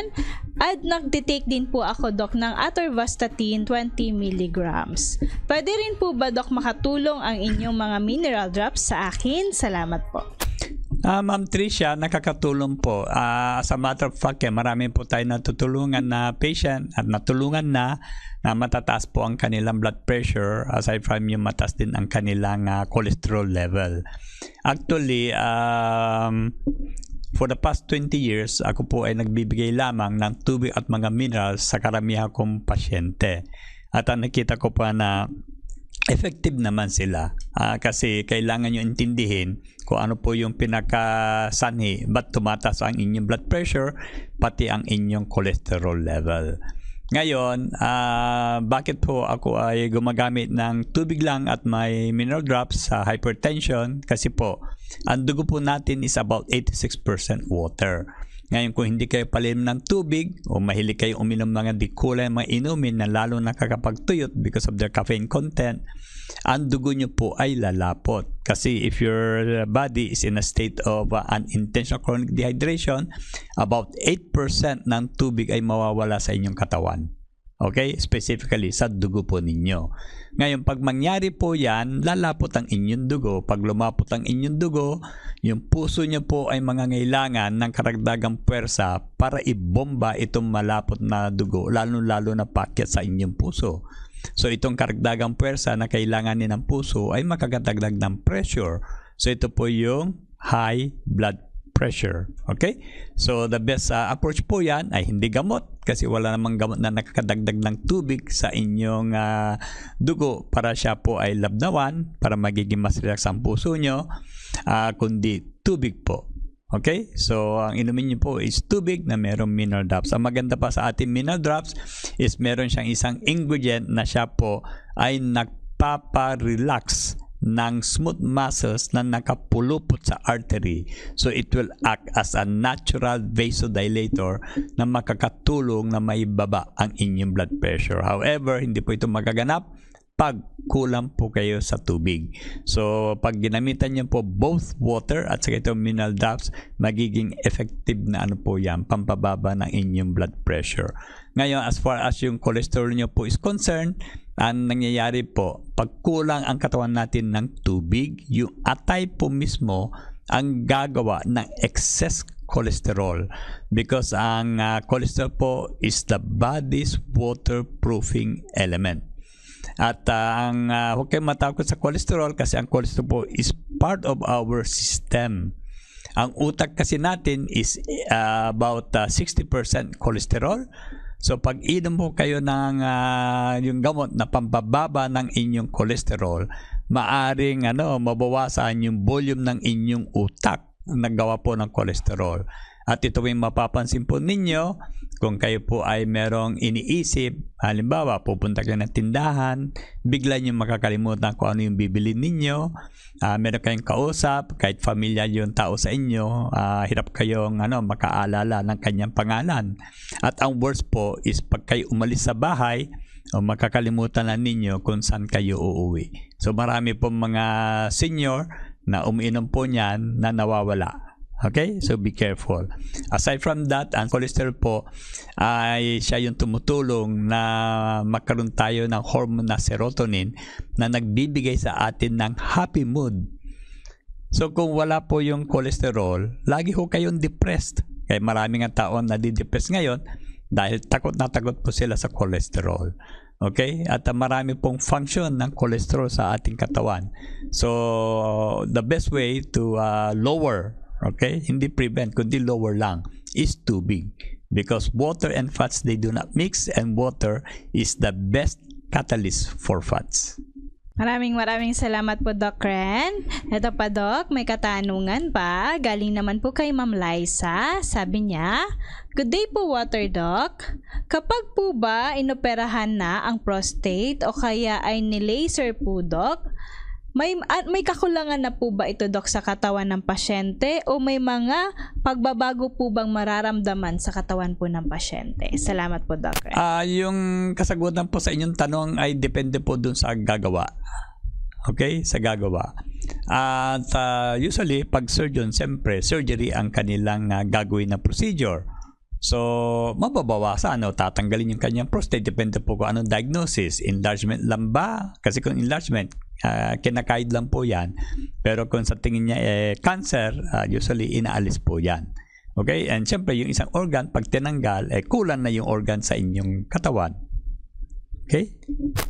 at nagtitake din po ako, Doc, ng atorvastatin 20 mg. Pwede rin po ba, Doc, makatulong ang inyong mga mineral drops sa akin? Salamat po." Ma'am Tricia, nakakatulong po. As a matter of fact, marami po tayo natutulungan na patient at natulungan na matataas po ang kanilang blood pressure aside from yung mataas din ang kanilang cholesterol level. Actually, for the past 20 years, ako po ay nagbibigay lamang ng tubig at mga minerals sa karamihan kong pasyente. At nakita ko pa na effective naman sila kasi kailangan nyo intindihin kung ano po yung pinakasanhi ba't tumataas ang inyong blood pressure pati ang inyong cholesterol level. Ngayon, bakit po ako ay gumagamit ng tubig lang at may mineral drops sa hypertension? Kasi po, ang dugo po natin is about 86% water. Ngayon, kung hindi kayo palinom ng tubig o mahilig kayo uminom mga di kulay mga inumin na lalo nakakapagtuyot because of their caffeine content, ang dugo nyo po ay lalapot. Kasi if your body is in a state of unintentional chronic dehydration, about 8% ng tubig ay mawawala sa inyong katawan. Okay? Specifically sa dugo po ninyo. Ngayon, pag mangyari po yan, lalapot ang inyong dugo. Pag lumapot ang inyong dugo, yung puso nyo po ay mangangailangan ng karagdagang puwersa para ibomba itong malapot na dugo, lalo-lalo na paakyat sa inyong puso. So, itong karagdagang puwersa na kailangan ng puso ay makakadagdag ng pressure. So, ito po yung high blood pressure. Okay? So, the best approach po yan ay hindi gamot kasi wala namang gamot na nakakadagdag ng tubig sa inyong dugo para siya po ay labnawan, para magiging mas relax ang puso nyo, kundi tubig po. Okay? So, ang inumin nyo po is tubig na merong mineral drops. Ang maganda pa sa ating mineral drops is meron siyang isang ingredient na siya po ay nagpapa-relax ng smooth muscles na nakapulupot sa artery. So, it will act as a natural vasodilator na makakatulong na maibaba ang inyong blood pressure. However, hindi po ito magaganap pag kulang po kayo sa tubig. So, pag ginamitan niyo po both water at saka itong mineral drops, magiging effective na ano po yan, pampababa ng inyong blood pressure. Ngayon, as far as yung cholesterol niyo po is concerned, ang nangyayari po, pag kulang ang katawan natin ng tubig, yung atay po mismo ang gagawa ng excess cholesterol because ang cholesterol po is the body's waterproofing element. At huwag kayong matakot sa cholesterol kasi ang cholesterol po is part of our system. Ang utak kasi natin is about 60% cholesterol. So pag inom mo kayo ng yung gamot na pampababa ng inyong cholesterol, maaring mabawasan yung volume ng inyong utak na gawa po ng cholesterol. At ito yung mapapansin po ninyo kung kayo po ay merong iniisip, halimbawa pupunta kayo ng tindahan, bigla nyo makakalimutan kung ano yung bibili ninyo, meron kayong kausap, kahit familiar yung tao sa inyo, hirap kayong makaalala ng kanyang pangalan. At ang worst po is pag kayo umalis sa bahay, makakalimutan na ninyo kung saan kayo uuwi. So marami po mga senior na umiinom po niyan na nawawala. Okay? So be careful. Aside from that, ang cholesterol po ay siya yung tumutulong na magkaroon tayo ng hormone na serotonin na nagbibigay sa atin ng happy mood. So kung wala po yung cholesterol, lagi ho kayong depressed. Kaya maraming ang tao na nadidepress ngayon dahil takot na takot po sila sa cholesterol. Okay? At marami pong function ng cholesterol sa ating katawan. So the best way to lower, okay, hindi prevent, kundi lower lang, is tubig. Because water and fats, they do not mix, and water is the best catalyst for fats. Maraming salamat po, Doc Ren. Ito pa, Doc, may katanungan pa. Galing naman po kay Ma'am Liza. Sabi niya, "Good day po, Water Doc. Kapag po ba inoperahan na ang prostate o kaya ay ni-laser po, Doc, may kakulangan na po ba ito, Doc, sa katawan ng pasyente o may mga pagbabago po bang mararamdaman sa katawan po ng pasyente?" Salamat po, Doc. Yung kasagutan po sa inyong tanong ay depende po dun sa gagawa. Okay? Sa gagawa. At usually, pag surgeon, siyempre, surgery ang kanilang gagawin na procedure. So, mababawasan, tatanggalin yung kanyang prostate. Depende po kung anong diagnosis. Enlargement lang ba? Kasi kung enlargement, kinakaid lang po yan. Pero kung sa tingin niya cancer, usually inaalis po yan. Okay? And syempre, yung isang organ, pag tinanggal, kulang na yung organ sa inyong katawan. Okay?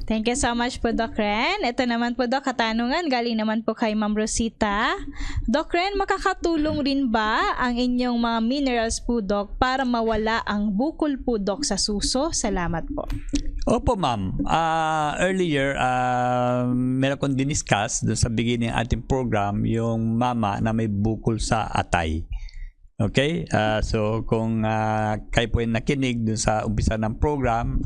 Thank you so much po, Doc Ren. Ito naman po, Doc, katanungan galing naman po kay Ma'am Rosita. Doc Ren, makakatulong rin ba ang inyong mga minerals po, Doc, para mawala ang bukol po, Doc, sa suso? Salamat po. Opo, ma'am. Earlier, meron kong diniscuss doon sa beginning ng ating program yung mama na may bukol sa atay. Okay? So, kung kayo po yung nakinig doon sa umpisa ng program,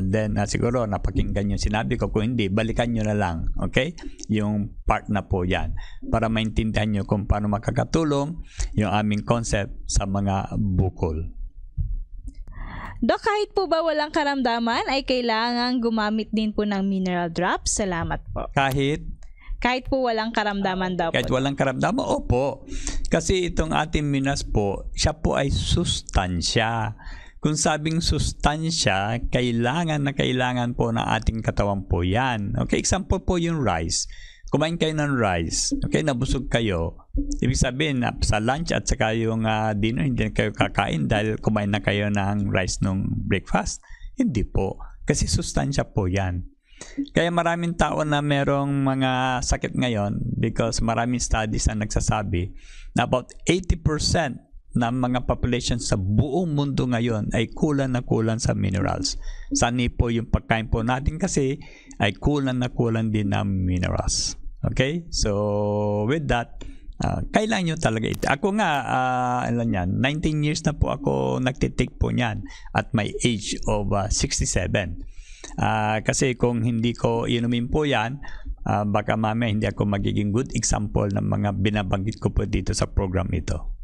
then siguro napakinggan yung sinabi ko. Kung hindi, balikan nyo na lang. Okay? Yung part na po yan. Para maintindihan nyo kung paano makakatulong yung aming concept sa mga bukol. Dok, kahit po ba walang karamdaman ay kailangan gumamit din po ng mineral drops? Salamat po. Kahit po walang karamdaman daw po. Kahit walang karamdaman, opo. Kasi itong ating minerals po, siya po ay sustansya. Kung sabing sustansya, kailangan na kailangan po ng ating katawan po yan. Okay, example po yung rice. Kumain kayo ng rice, okay, nabusog kayo. Ibig sabihin, sa lunch at saka yung dinner, hindi na kayo kakain dahil kumain na kayo ng rice nung breakfast. Hindi po, kasi sustansya po yan. Kaya maraming tao na merong mga sakit ngayon because maraming studies na nagsasabi na about 80% ng mga population sa buong mundo ngayon ay kulang na kulang sa minerals. Sani po yung pagkain po natin kasi ay kulang na kulang din ng minerals. Okay? So, with that, kailangan nyo talaga ito. Ako nga, 19 years na po ako nagtitake po niyan at my age of 67. Kasi kung hindi ko inumin po yan, baka mamaya hindi ako magiging good example ng mga binabanggit ko po dito sa program ito.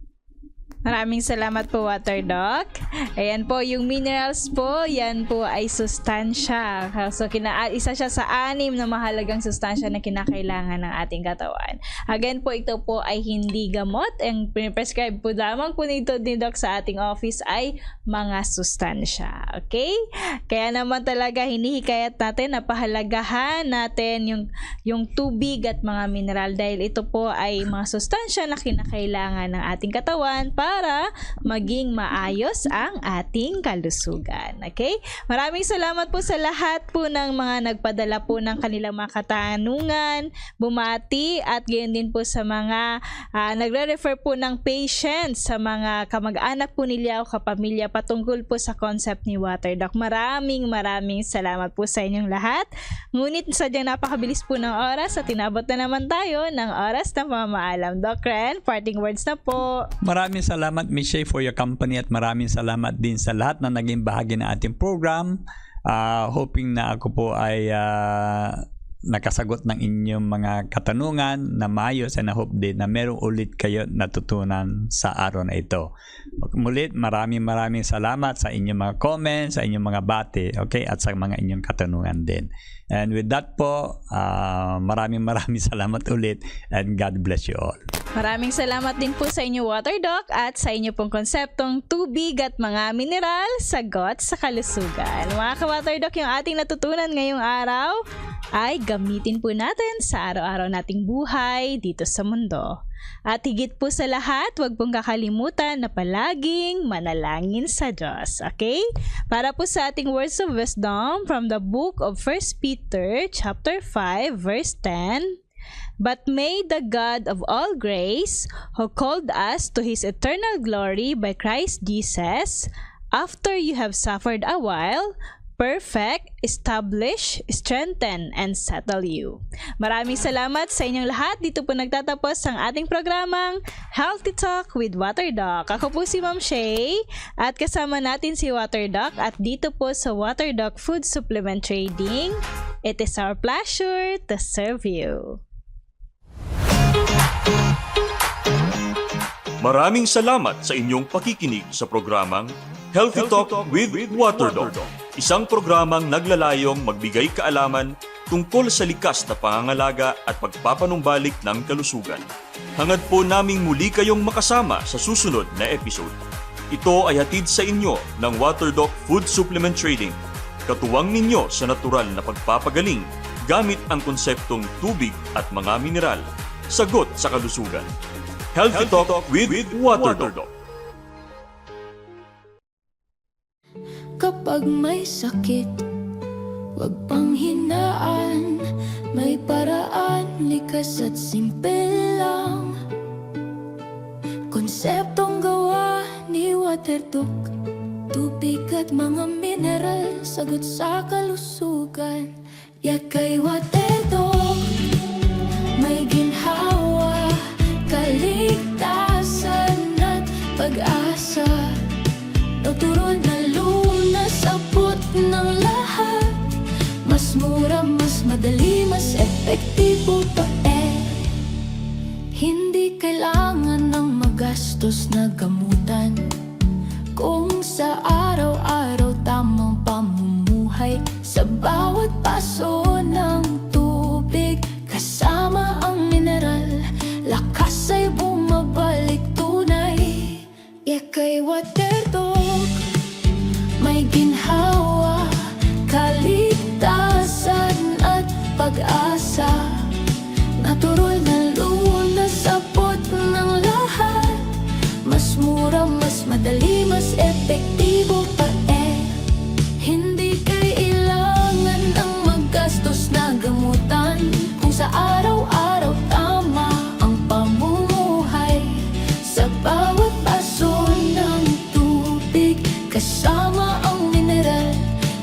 Maraming salamat po, Water Doc. Ayan po, yung minerals po, yan po ay sustansya. So, isa siya sa 6 na mahalagang sustansya na kinakailangan ng ating katawan. Again po, ito po ay hindi gamot. Ang prescribe po lamang po nito ni Doc sa ating office ay mga sustansya. Okay? Kaya naman talaga hinihikayat natin na pahalagahan natin yung tubig at mga mineral dahil ito po ay mga sustansya na kinakailangan ng ating katawan para para maging maayos ang ating kalusugan. Okay? Maraming salamat po sa lahat po ng mga nagpadala po ng kanilang mga katanungan, bumati, at gayon din po sa mga nagre-refer po ng patients sa mga kamag-anak po nila o kapamilya patungkol po sa concept ni WaterDoc. Maraming salamat po sa inyong lahat. Ngunit sadyang napakabilis po ng oras at tinabot na naman tayo ng oras na pamamaalam. Doc Ren, parting words na po. Maraming salamat, Miss Shay, for your company, at maraming salamat din sa lahat na naging bahagi ng ating program. Hoping na ako po ay nakasagot ng inyong mga katanungan na maayos, and I hope din na meron ulit kayo natutunan sa araw na ito. Mulit, maraming salamat sa inyong mga comments, sa inyong mga bati, okay, at sa mga inyong katanungan din. And with that po, maraming salamat ulit, and God bless you all. Maraming salamat din po sa inyo, WaterDoc, at sa inyo pong konseptong tubig at mga mineral, sagot sa kalusugan. Mga ka-WaterDoc, yung ating natutunan ngayong araw ay gamitin po natin sa araw-araw nating buhay dito sa mundo. At higit po sa lahat, huwag pong kakalimutan na palaging manalangin sa Diyos. Okay? Para po sa ating words of wisdom from the book of 1 Peter chapter 5 verse 10, "But may the God of all grace, who called us to His eternal glory by Christ Jesus, after you have suffered a while, perfect, establish, strengthen, and settle you." Maraming salamat sa inyong lahat. Dito po nagtatapos ang ating programang Healthy Talk with WaterDoc. Ako po si Ma'am Shay at kasama natin si WaterDoc, at dito po sa WaterDoc Food Supplement Trading, it is our pleasure to serve you. Maraming salamat sa inyong pakikinig sa programang Healthy Talk with WaterDoc. Isang programang naglalayong magbigay kaalaman tungkol sa likas na pangangalaga at pagpapanumbalik ng kalusugan. Hangad po naming muli kayong makasama sa susunod na episode. Ito ay hatid sa inyo ng WaterDoc Food Supplement Trading. Katuwang ninyo sa natural na pagpapagaling gamit ang konseptong tubig at mga mineral. Sagot sa kalusugan. Healthy Talk with WaterDoc. Kapag may sakit, wag pang hinaan. May paraan, likas at simple lang. Konseptong gawa ni WaterDoc, tubig at mga mineral, sagot sa kalusugan. Yakay WaterDoc, may ginhawa, kaligtasan at pag-asa. Natural na lunas, abot ng lahat. Mas mura, mas madali, mas epektibo pa Hindi kailangan ng magastos na gamutan. Kung sa araw-araw tamang pamumuhay, sa bawat paso ng tubig, kasama ang mineral, lakas ay bumabalik tunay. Yakay WaterDoc, may ginhawa, kaligtasan at pag-asa. Natural na lunas, abot ng lahat. Mas mura, mas madali, mas epektibo pa Hindi kailangan ng magastos na gamutan. Kung sa araw-araw tama ang pamumuhay, sa bawat baso ng tubig, kasama ang mineral,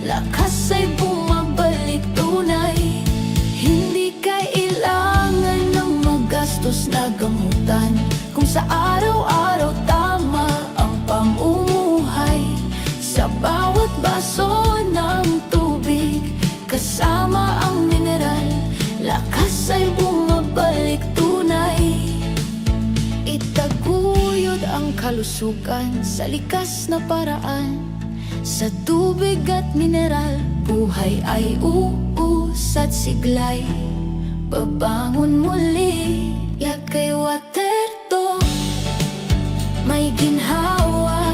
lakas ay bumabalik tunay. Hindi kailangan ng magastos na gamutan. Kung sa araw-araw tama ang pamumuhay, sa bawat baso ng tubig, kasama ang mineral, lakas ay bumabalik tunay. Itaguyod ang kalusugan sa likas na paraan. Sa tubig at mineral, buhay ay uusat siglay. Babangon muli, yakay WaterDoc, may ginhawa,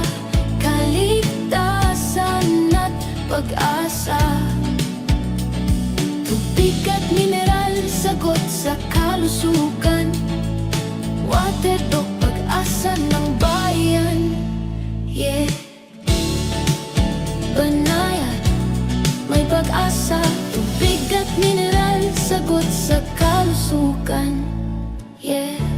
kaligtasan at pag-asa. Tubig at mineral, sagot sa kalusugan. WaterDoc, pag-asa ng bayan. pag-asa. Tubig at mineral, sagot sa kalusugan. Yeah.